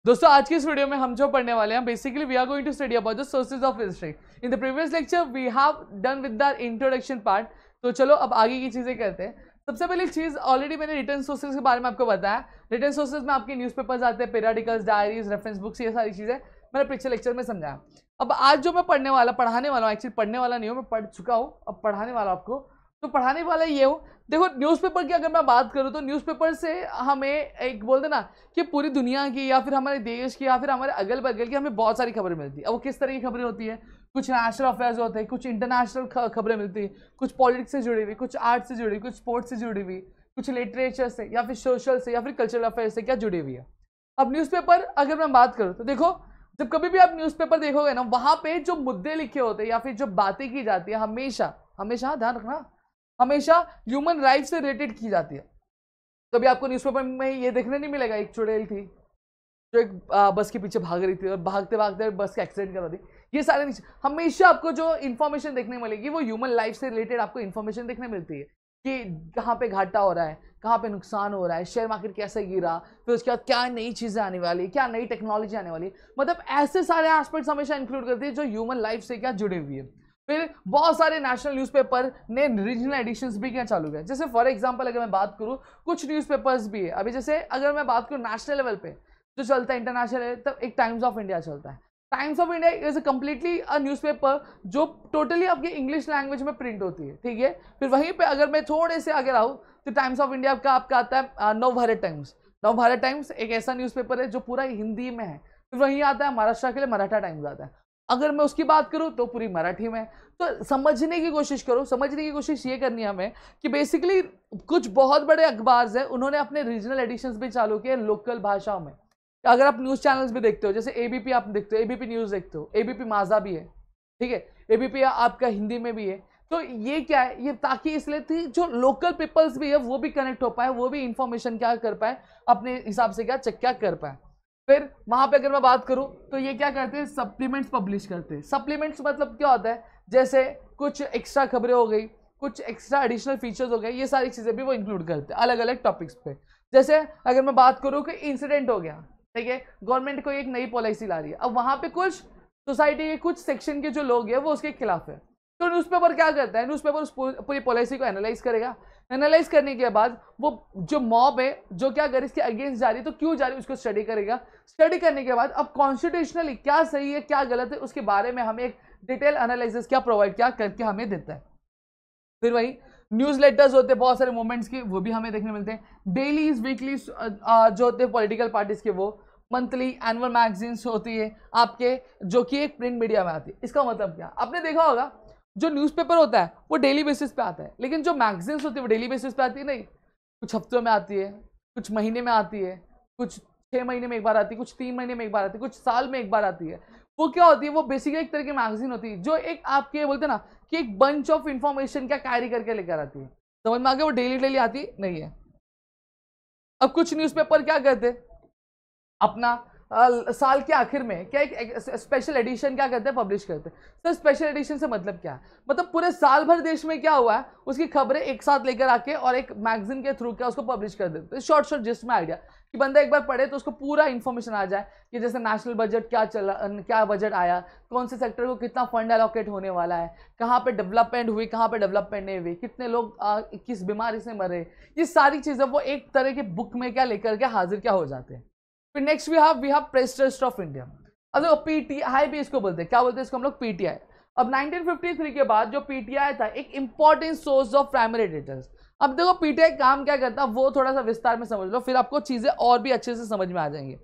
दोस्तों आज की इस वीडियो में हम जो पढ़ने वाले हैं basically we are going to study about the sources of history. In the previous lecture we have done with the introduction part. तो चलो अब आगे की चीजें करते हैं। सबसे पहली चीज ऑलरेडी मैंने रिटर्न सोर्सेज के बारे में आपको बताया। रिटर्न सोर्सेज में आपके न्यूज़पेपर्स आते हैं, पीरियडिकल्स, डायरीज, रेफरेंस बुक्स, ये सारी चीजें मैंने पिछले लेक्चर में समझाया। अब आज जो मैं पढ़ाने वाला हूँ, एक्चुअली पढ़ने वाला नहीं हूँ, मैं पढ़ चुका हूँ, अब पढ़ाने वाला आपको। तो पढ़ाने वाला ये हो, देखो न्यूज़पेपर की अगर मैं बात करूँ तो न्यूज़पेपर से हमें एक बोलते ना कि पूरी दुनिया की या फिर हमारे देश की या फिर हमारे अगल बगल की हमें बहुत सारी खबरें मिलती है। अब वो किस तरह की खबरें होती है, कुछ नेशनल अफेयर्स होते हैं, कुछ इंटरनेशनल खबरें मिलती है, कुछ पॉलिटिक्स से जुड़ी हुई, कुछ आर्ट से जुड़ी हुई, कुछ स्पोर्ट्स से जुड़ी हुई, कुछ लिटरेचर से या फिर सोशल से या फिर कल्चरल अफेयर्स से क्या जुड़ी हुई है। अब न्यूज़पेपर अगर मैं बात करूँ तो देखो, जब कभी भी आप न्यूज़पेपर देखोगे ना, वहाँ पे जो मुद्दे लिखे होते हैं या फिर जो बातें की जाती है हमेशा हमेशा ध्यान रखना, हमेशा ह्यूमन राइट्स से रिलेटेड की जाती है। कभी आपको न्यूज़पेपर में ये देखने नहीं मिलेगा एक चुड़ैल थी जो एक बस के पीछे भाग रही थी और भागते भागते बस का एक्सीडेंट करा दी। ये सारे नहीं, हमेशा आपको जो इन्फॉर्मेशन देखने मिलेगी वो ह्यूमन लाइफ से रिलेटेड आपको इन्फॉर्मेशन देखने मिलती है कि कहाँ पे घाटा हो रहा है, कहाँ पे नुकसान हो रहा है, शेयर मार्केट कैसे गिरा, फिर उसके बाद क्या नई चीज़ें आने वाली, क्या नई टेक्नोलॉजी आने वाली। मतलब ऐसे सारे एस्पेक्ट्स हमेशा इंक्लूड करती है जो ह्यूमन लाइफ से क्या जुड़ी हुई है। फिर बहुत सारे नेशनल न्यूज़पेपर ने रीजनल एडिशंस भी क्या चालू किया। जैसे फॉर एग्जांपल अगर मैं बात करूँ, कुछ न्यूज़पेपर्स भी है अभी, जैसे अगर मैं बात करूँ नेशनल लेवल पे जो चलता है, इंटरनेशनल है, तब एक टाइम्स ऑफ इंडिया चलता है। Times of India is completely a newspaper जो टोटली आपकी इंग्लिश लैंग्वेज में प्रिंट होती है, ठीक है। फिर वहीं पे अगर मैं थोड़े से आगे आऊँ तो टाइम्स ऑफ इंडिया का आपका आता है नवभारत टाइम्स। नवभारत टाइम्स एक ऐसा न्यूज़पेपर है जो पूरा हिंदी में है। फिर वहीं आता है महाराष्ट्र के लिए मराठा टाइम्स आता है। अगर मैं उसकी बात करूं तो पूरी मराठी में। तो समझने की कोशिश करो, समझने की कोशिश ये करनी है हमें कि बेसिकली कुछ बहुत बड़े अखबार हैं, उन्होंने अपने रीजनल एडिशंस भी चालू किए लोकल भाषाओं में। अगर आप न्यूज़ चैनल्स भी देखते हो, जैसे एबीपी आप देखते हो, एबीपी न्यूज़ देखते हो, एबीपी माझा भी है, ठीक है, एबीपी आपका हिंदी में भी है। तो ये क्या है, ये ताकि इसलिए थी जो लोकल पीपल्स भी है वो भी कनेक्ट हो पाए, वो भी इंफॉर्मेशन क्या कर पाए, अपने हिसाब से क्या चेक क्या कर पाए। फिर वहां पे अगर मैं बात करूं तो ये क्या करते हैं, सप्लीमेंट्स पब्लिश करते हैं। सप्लीमेंट्स मतलब क्या होता है, जैसे कुछ एक्स्ट्रा खबरें हो गई, कुछ एक्स्ट्रा एडिशनल फीचर्स हो गए, ये सारी चीजें भी वो इंक्लूड करते हैं अलग अलग टॉपिक्स पे। जैसे अगर मैं बात करूं कि इंसिडेंट हो गया, ठीक है, गवर्नमेंट को एक नई पॉलिसी ला रही है, अब वहां पे कुछ सोसाइटी के कुछ सेक्शन के जो लोग हैं वो उसके खिलाफ है, तो न्यूज़पेपर क्या करता है, न्यूज़पेपर उस पूरी पॉलिसी को एनालाइज करेगा। एनालाइज करने के बाद वो जो मॉब है जो क्या करे इसके अगेंस्ट जा रही है, तो क्यों जा रही है उसको स्टडी करेगा। स्टडी करने के बाद अब कॉन्स्टिट्यूशनली क्या सही है क्या गलत है उसके बारे में हमें एक डिटेल एनालिसिस क्या प्रोवाइड क्या करके हमें देता है। फिर वही न्यूज़ लेटर्स होते हैं बहुत सारे मूवमेंट्स के, वो भी हमें देखने मिलते हैं। डेलीज वीकली जो होते हैं पॉलिटिकल पार्टीज के, वो मंथली एनुअल मैगजीन्स होती है आपके, जो कि एक प्रिंट मीडिया में आती है। इसका मतलब क्या, आपने देखा होगा जो न्यूज़पेपर होता है वो डेली बेसिस पे आता है, लेकिन जो मैगजीन्स होती है वो डेली बेसिस पे आती है नहीं, कुछ हफ्तों में आती है, कुछ महीने में आती है, कुछ 6 महीने में एक बार आती है, कुछ 3 महीने में एक बार आती है, कुछ साल में एक बार आती है। वो क्या होती है, वो बेसिकली एक तरह की मैगजीन होती है जो एक आपके बोलते हैं ना कि एक बंच ऑफ इंफॉर्मेशन क्या कैरी करके लेकर आती है। समझ में आ गया, वो डेली डेली आती नहीं है। अब कुछ न्यूज़पेपर क्या करते हैं, अपना साल के आखिर में क्या एक स्पेशल एडिशन क्या करते हैं, पब्लिश करते हैं। सर स्पेशल एडिशन से मतलब क्या है, मतलब पूरे साल भर देश में क्या हुआ है उसकी खबरें एक साथ लेकर आके और एक मैगजीन के थ्रू क्या उसको पब्लिश कर देते हैं। शॉर्ट शॉर्ट जिसमें आइडिया कि बंदा एक बार पढ़े तो उसको पूरा इन्फॉर्मेशन आ जाए कि जैसे नेशनल बजट क्या चला, क्या बजट आया, कौन से सेक्टर को कितना फंड एलोकेट होने वाला है, कहाँ पे डेवलपमेंट हुई, कहाँ पे डेवलपमेंट नहीं हुई, कितने लोग किस बीमारी से मरे, ये सारी चीज़ें वो एक तरह के बुक में क्या लेकर के हाजिर क्या हो जाते हैं। फिर next we have Press Trust of India. अब देखो पीटीआई भी इसको बोलते हैं, क्या बोलते हैं इसको हम लोग, पीटीआई। अब 1953 के बाद जो पीटीआई था एक important source of primary editors. अब देखो पीटीआई काम क्या करता है वो थोड़ा सा विस्तार में समझ लो, फिर आपको चीजें और भी अच्छे से समझ में आ जाएंगी।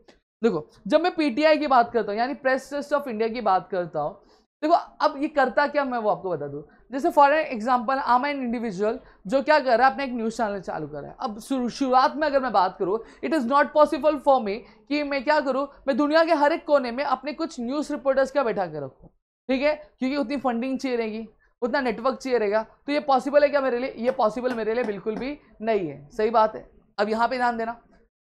देखो जब मैं पीटीआई की बात करता हूँ यानी प्रेस ट्रस्ट ऑफ इंडिया की बात करता हूँ, देखो अब ये करता क्या मैं वो आपको बता दूं। जैसे for example I am an individual जो क्या कर रहा है, अपना एक न्यूज़ चैनल चालू कर रहा है। अब शुरुआत में अगर मैं बात करूं, it is not possible for me कि मैं क्या करूं, मैं दुनिया के हर एक कोने में अपने कुछ न्यूज़ रिपोर्टर्स क्या बैठा कर रखूं, ठीक है, क्योंकि उतनी फंडिंग चाहिए रहेगी, उतना नेटवर्क चाहिए रहेगा। तो ये पॉसिबल है क्या मेरे लिए, ये पॉसिबल मेरे लिए बिल्कुल भी नहीं है। सही बात है, अब यहाँ पे ध्यान देना।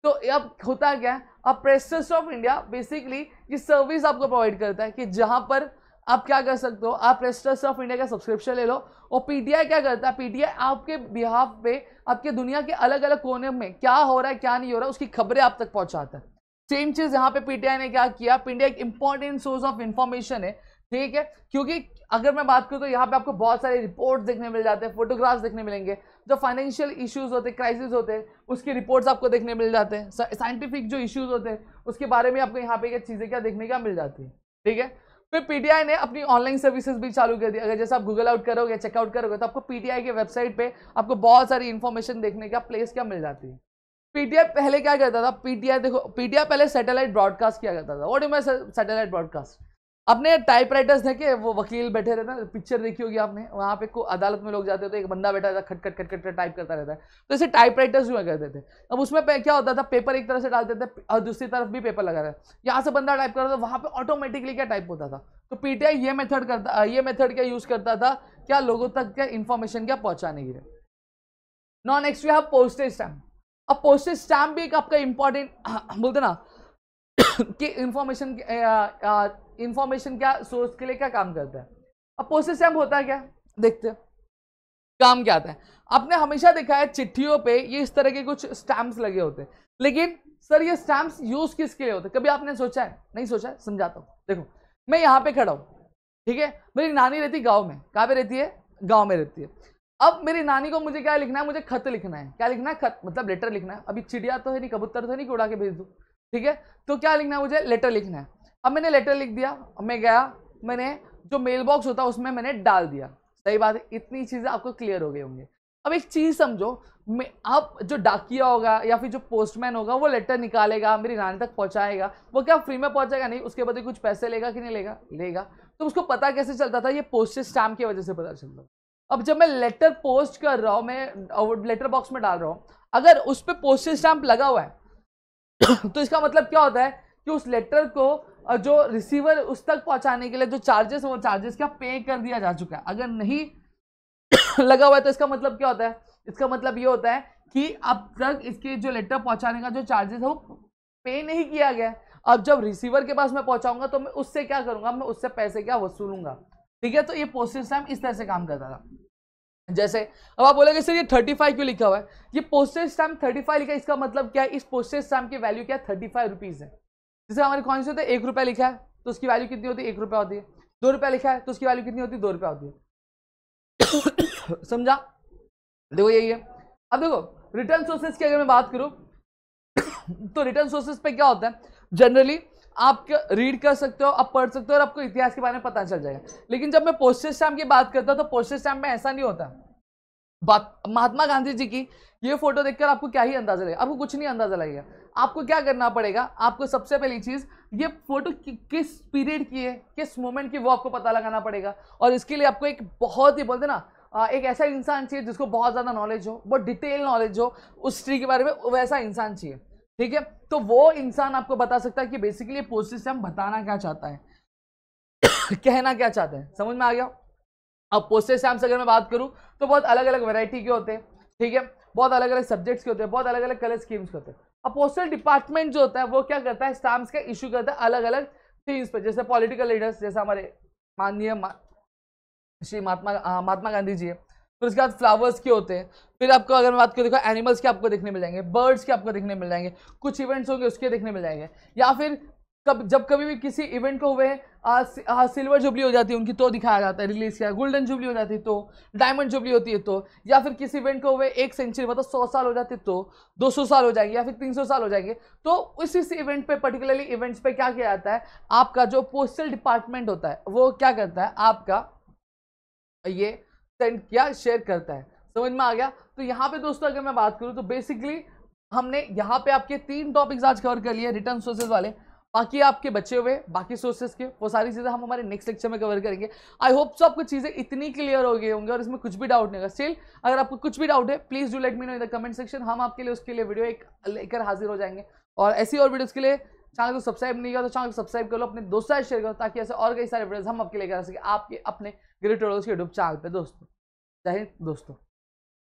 तो अब होता क्या है, अब press Trust of India basically ये सर्विस आपको प्रोवाइड करता है कि जहां पर आप क्या कर सकते हो, आप प्रेस ट्रस्ट ऑफ इंडिया का सब्सक्रिप्शन ले लो। और पीटीआई क्या करता है, पीटीआई आपके बिहाफ पे आपके दुनिया के अलग अलग कोने में क्या हो रहा है क्या नहीं हो रहा है उसकी खबरें आप तक पहुंचाता है। सेम चीज यहाँ पे पीटीआई ने क्या किया, पीटीआई एक इंपॉर्टेंट सोर्स ऑफ इंफॉर्मेशन है, ठीक है, क्योंकि अगर मैं बात करूँ तो यहाँ पे आपको बहुत सारे रिपोर्ट्स देखने मिल जाते हैं, फोटोग्राफ्स देखने मिलेंगे, जो फाइनेंशियल इश्यूज होते हैं, क्राइसिस होते हैं, उसके रिपोर्ट्स आपको देखने मिल जाते हैं, साइंटिफिक जो इश्यूज होते हैं उसके बारे में आपको यहाँ पे क्या चीज़ें क्या देखने का मिल जाती है, ठीक है। फिर पीटीआई ने अपनी ऑनलाइन सर्विसेज भी चालू कर दी। अगर जैसे आप गूगल आउट करोगे, चेकआउट करोगे, तो आपको पीटीआई के वेबसाइट पे आपको बहुत सारी इन्फॉर्मेशन देखने का प्लेस क्या मिल जाती है। पीटीआई पहले क्या करता था, पीटीआई देखो, पीटीआई पहले सैटेलाइट ब्रॉडकास्ट किया करता था। व्हाट डू मैं सैटेलाइट ब्रॉडकास्ट, अपने टाइपराइटर्स देखे, वो वकील बैठे रहते हैं, पिक्चर देखी होगी आपने, वहाँ पे को अदालत में लोग जाते थे, एक बंदा बैठा था, खट खट खट खट टाइप करता रहता है, तो ऐसे टाइपराइटर्स हुआ करते थे। अब उसमें क्या होता था, पेपर एक तरफ से डालते थे और दूसरी तरफ भी पेपर लगा रहा है, यहाँ से बंदा टाइप करता था, वहाँ पे ऑटोमेटिकली क्या टाइप होता था। तो पीटीआई ये मेथड क्या यूज करता था, क्या लोगों तक क्या इन्फॉर्मेशन क्या पहुंचाने के लिए। Non next we have postage stamp. अब पोस्टेज स्टैम्प भी एक आपका इंपॉर्टेंट बोलते ना कि इंफॉर्मेशन क्या सोर्स के लिए क्या काम करता है। अब पोस्टेज स्टैम्प होता है क्या, देखते हैं काम क्या आता है। आपने हमेशा देखा है चिट्ठियों पे ये इस तरह के कुछ स्टैम्प्स लगे होते हैं, लेकिन सर ये स्टैम्प्स यूज किसके लिए होते हैं, कभी आपने सोचा है? नहीं सोचा है, समझाता हूँ। देखो मैं यहाँ पे खड़ा हूँ, ठीक है, मेरी नानी रहती गाँव में, कहाँ पे रहती है, गाँव में रहती है। अब मेरी नानी को मुझे क्या लिखना है, मुझे खत लिखना है। क्या लिखना है, खत मतलब लेटर लिखना है। अभी चिड़िया तो है नहीं, कबूतर तो है नहीं कि उड़ा के भेज दूँ, ठीक है, तो क्या लिखना है मुझे, लेटर लिखना है। अब मैंने लेटर लिख दिया, अब मैं गया, मैंने जो मेल बॉक्स होता है उसमें मैंने डाल दिया, सही बात है, इतनी चीजें आपको क्लियर हो गई होंगी। अब एक चीज समझो, आप जो डाकिया होगा या फिर जो पोस्टमैन होगा वो लेटर निकालेगा, मेरी नानी तक पहुंचाएगा, वो क्या फ्री में पहुंचाएगा? नहीं, उसके बदले कुछ पैसे लेगा कि नहीं लेगा? लेगा। तो उसको पता कैसे चलता था, ये पोस्टेज स्टैम्प की वजह से पता चलता। अब जब मैं लेटर पोस्ट कर रहा हूं, मैं लेटर बॉक्स में डाल रहा हूं, अगर उस पर पोस्टेज स्टैम्प लगा हुआ है तो इसका मतलब क्या होता है कि उस लेटर को जो रिसीवर उस तक पहुंचाने के लिए जो चार्जेस है वो चार्जेस क्या पे कर दिया जा चुका है। अगर नहीं लगा हुआ है तो इसका मतलब क्या होता है, इसका मतलब ये होता है कि अब तक इसके जो लेटर पहुंचाने का जो चार्जेस है वो पे नहीं किया गया। अब जब रिसीवर के पास मैं पहुंचाऊंगा तो मैं उससे क्या करूंगा, मैं उससे पैसे क्या वसूलूंगा, ठीक है। तो ये पोस्टेज स्टैम्प इस तरह से काम करता था। जैसे अब आप बोलेंगे सर ये 35 क्यों लिखा हुआ है, ये पोस्टेज स्टैम्प 35 लिखा है, इसका मतलब क्या है, इस पोस्टेज स्टैम्प की वैल्यू क्या है, 35 रुपीज है। जैसे हमारे कॉइन से होते हैं 1 रुपया लिखा है तो उसकी वैल्यू कितनी होती है, 1 रुपया होती है। 2 रुपया लिखा है तो उसकी वैल्यू कितनी होती है, 2 रुपया होती है। समझा, देखो यही है। अब देखो रिटर्न सोर्सेज की अगर मैं बात करूं तो रिटर्न सोर्सेज पे क्या होता है, जनरली आप रीड कर सकते हो, आप पढ़ सकते हो और आपको इतिहास के बारे में पता चल जाएगा। लेकिन जब मैं पोस्टेज स्टैम्प की बात करता हूं तो पोस्टेज स्टैम्प में ऐसा नहीं होता। बात महात्मा गांधी जी की ये फोटो देखकर आपको क्या ही अंदाजा लगेगा, आपको कुछ नहीं अंदाजा लगेगा। आपको क्या करना पड़ेगा, आपको सबसे पहली चीज ये फोटो किस पीरियड की है, किस मोमेंट की, वो आपको पता लगाना पड़ेगा। और इसके लिए आपको एक बहुत ही बोलते ना एक ऐसा इंसान चाहिए जिसको बहुत ज्यादा नॉलेज हो, बहुत डिटेल नॉलेज हो उस ट्री के बारे में, वैसा इंसान चाहिए, ठीक है। तो वो इंसान आपको बता सकता है कि बेसिकली पोस्टेज स्टैम्प बताना क्या चाहता है कहना क्या चाहते हैं, समझ में आ गया। अब पोस्टेज स्टैम्प्स अगर मैं बात करूं तो बहुत अलग अलग वैरायटी के होते हैं, ठीक है, बहुत अलग अलग सब्जेक्ट्स के होते हैं, बहुत अलग अलग कलर स्कीम्स के होते हैं। अब पोस्टल डिपार्टमेंट जो होता है वो क्या करता है, स्टैम्प्स का इशू करता है अलग अलग थीम्स पे। जैसे पॉलिटिकल लीडर्स, जैसे हमारे माननीय श्री महात्मा गांधी जी है। फिर उसके बाद फ्लावर्स के होते हैं। फिर आपको अगर मैं बात करूँ, देखो एनिमल्स के आपको देखने मिल जाएंगे, बर्ड्स के आपको देखने मिल जाएंगे, कुछ इवेंट्स होंगे उसके देखने मिल जाएंगे। या फिर जब कभी भी किसी इवेंट को हुए सिल्वर जुबली हो जाती है उनकी तो दिखाया जाता है, रिलीज किया। गोल्डन जुबली हो जाती है तो, डायमंड जुबली होती है तो, या फिर किसी इवेंट को हुए 1 सेंचुरी मतलब 100 साल हो जाते तो 200 साल हो जाएंगे या फिर 300 साल हो जाएंगे। तो इस इवेंट पे पर्टिकुलरली इवेंट्स पे क्या किया जाता है, आपका जो पोस्टल डिपार्टमेंट होता है वो क्या करता है, आपका ये सेंड किया शेयर करता है। समझ में आ गया। तो यहाँ पे दोस्तों अगर मैं बात करूँ तो बेसिकली हमने यहाँ पे आपके 3 टॉपिक्स आज कवर कर लिए रिटर्न सोर्सेज वाले। बाकी आपके बचे हुए बाकी सोर्सेज के वो सारी चीजें हम हमारे नेक्स्ट लेक्चर में कवर करेंगे। आई होप सो आपको चीजें इतनी क्लियर हो गई होंगी और इसमें कुछ भी डाउट नहीं होगा। स्टिल अगर आपको कुछ भी डाउट है please do let me know in the comment section. हम आपके लिए उसके लिए वीडियो एक लेकर हाजिर हो जाएंगे। और ऐसी और वीडियोस के लिए चैनल को सब्सक्राइब नहीं किया तो चैनल को सब्सक्राइब कर लो, अपने दोस्तों से शेयर करो ताकि ऐसे और कई सारे वीडियोस हम आपके लेकर आ सके आपके अपने ग्रेट ट्यूटोरियल्स के यूट्यूब चैनल पे। दोस्तों जय हिंद दोस्तों।